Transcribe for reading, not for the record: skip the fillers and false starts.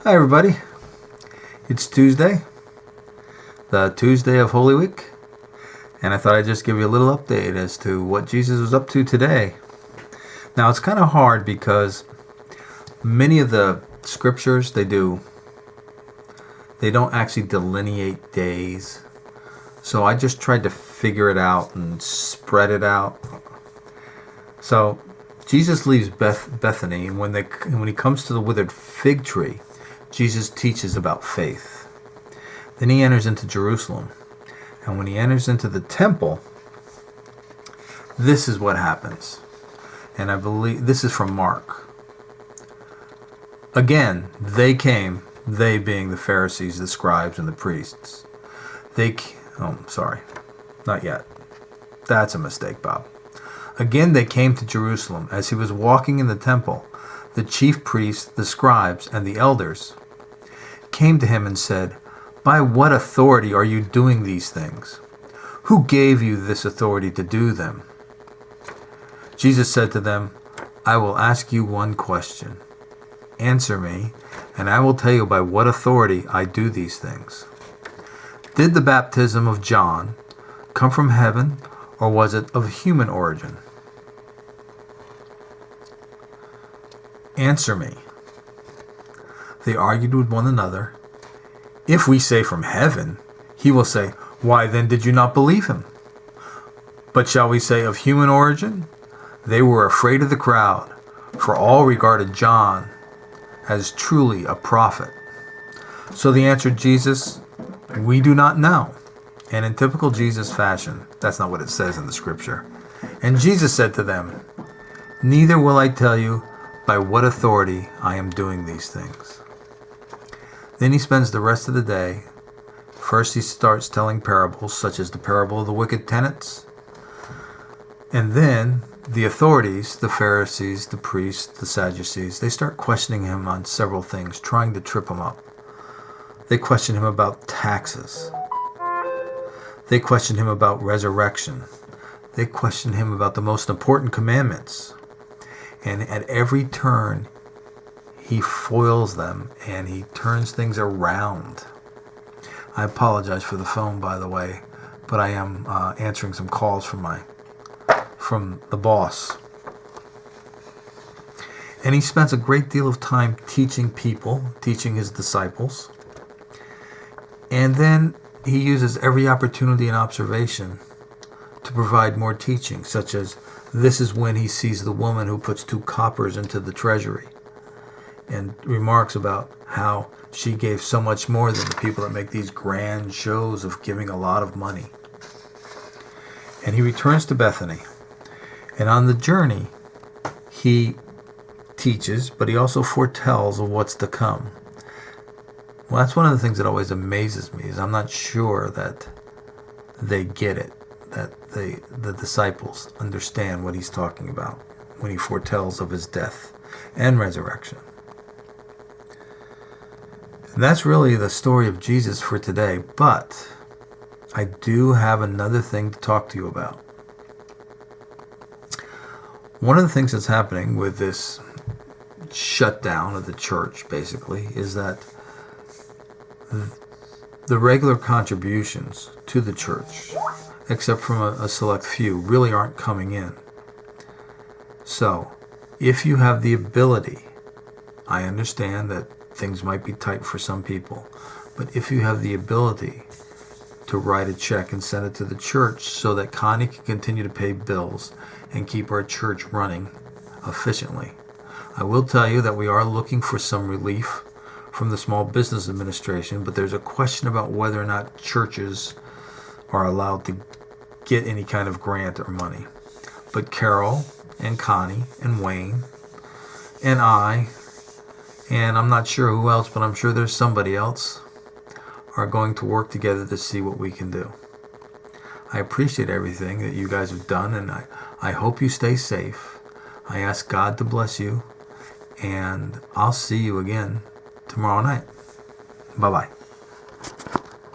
Hi, everybody. It's Tuesday, the Tuesday of Holy Week, and I thought I'd just give you a little update as to what Jesus was up to today. Now, it's kind of hard because many of the scriptures they don't actually delineate days. So I just tried to figure it out and spread it out. So Jesus leaves Bethany, and when he comes to the withered fig tree, Jesus teaches about faith. Then he enters into Jerusalem. And when he enters into the temple, this is what happens. And I believe this is from Mark. Again, they came, they being the Pharisees, the scribes, and the priests. Not yet. That's a mistake, Bob. Again, they came to Jerusalem. As he was walking in the temple, the chief priests, the scribes, and the elders came to him and said, "By what authority are you doing these things? Who gave you this authority to do them?" Jesus said to them, "I will ask you one question. Answer me, and I will tell you by what authority I do these things. Did the baptism of John come from heaven, or was it of human origin? Answer me." They argued with one another. "If we say from heaven," he will say, "why then did you not believe him? But shall we say of human origin?" They were afraid of the crowd, for all regarded John as truly a prophet. So they answered Jesus, "We do not know." And in typical Jesus fashion, that's not what it says in the scripture. And Jesus said to them, "Neither will I tell you by what authority I am doing these things." Then he spends the rest of the day. First he starts telling parables, such as the parable of the wicked tenants. And then the authorities, the Pharisees, the priests, the Sadducees, they start questioning him on several things, trying to trip him up. They question him about taxes. They question him about resurrection. They question him about the most important commandments. And at every turn, he foils them and he turns things around. I apologize for the phone, by the way, but I am answering some calls from the boss. And he spends a great deal of time teaching people, teaching his disciples. And then he uses every opportunity and observation to provide more teaching, such as this is when he sees the woman who puts 2 coppers into the treasury and remarks about how she gave so much more than the people that make these grand shows of giving a lot of money. And he returns to Bethany. And on the journey, he teaches, but he also foretells of what's to come. Well, that's one of the things that always amazes me, is I'm not sure that they get it, that the disciples understand what he's talking about when he foretells of his death and resurrection. And that's really the story of Jesus for today, but I do have another thing to talk to you about. One of the things that's happening with this shutdown of the church, basically, is that the regular contributions to the church, except from a select few, really aren't coming in. So, if you have the ability, I understand that things might be tight for some people, but if you have the ability to write a check and send it to the church so that Connie can continue to pay bills and keep our church running efficiently. I will tell you that we are looking for some relief from the Small Business Administration, but there's a question about whether or not churches are allowed to get any kind of grant or money. But Carol and Connie and Wayne and I, and I'm not sure who else, but I'm sure there's somebody else, are going to work together to see what we can do. I appreciate everything that you guys have done, and I hope you stay safe. I ask God to bless you, and I'll see you again tomorrow night. Bye-bye.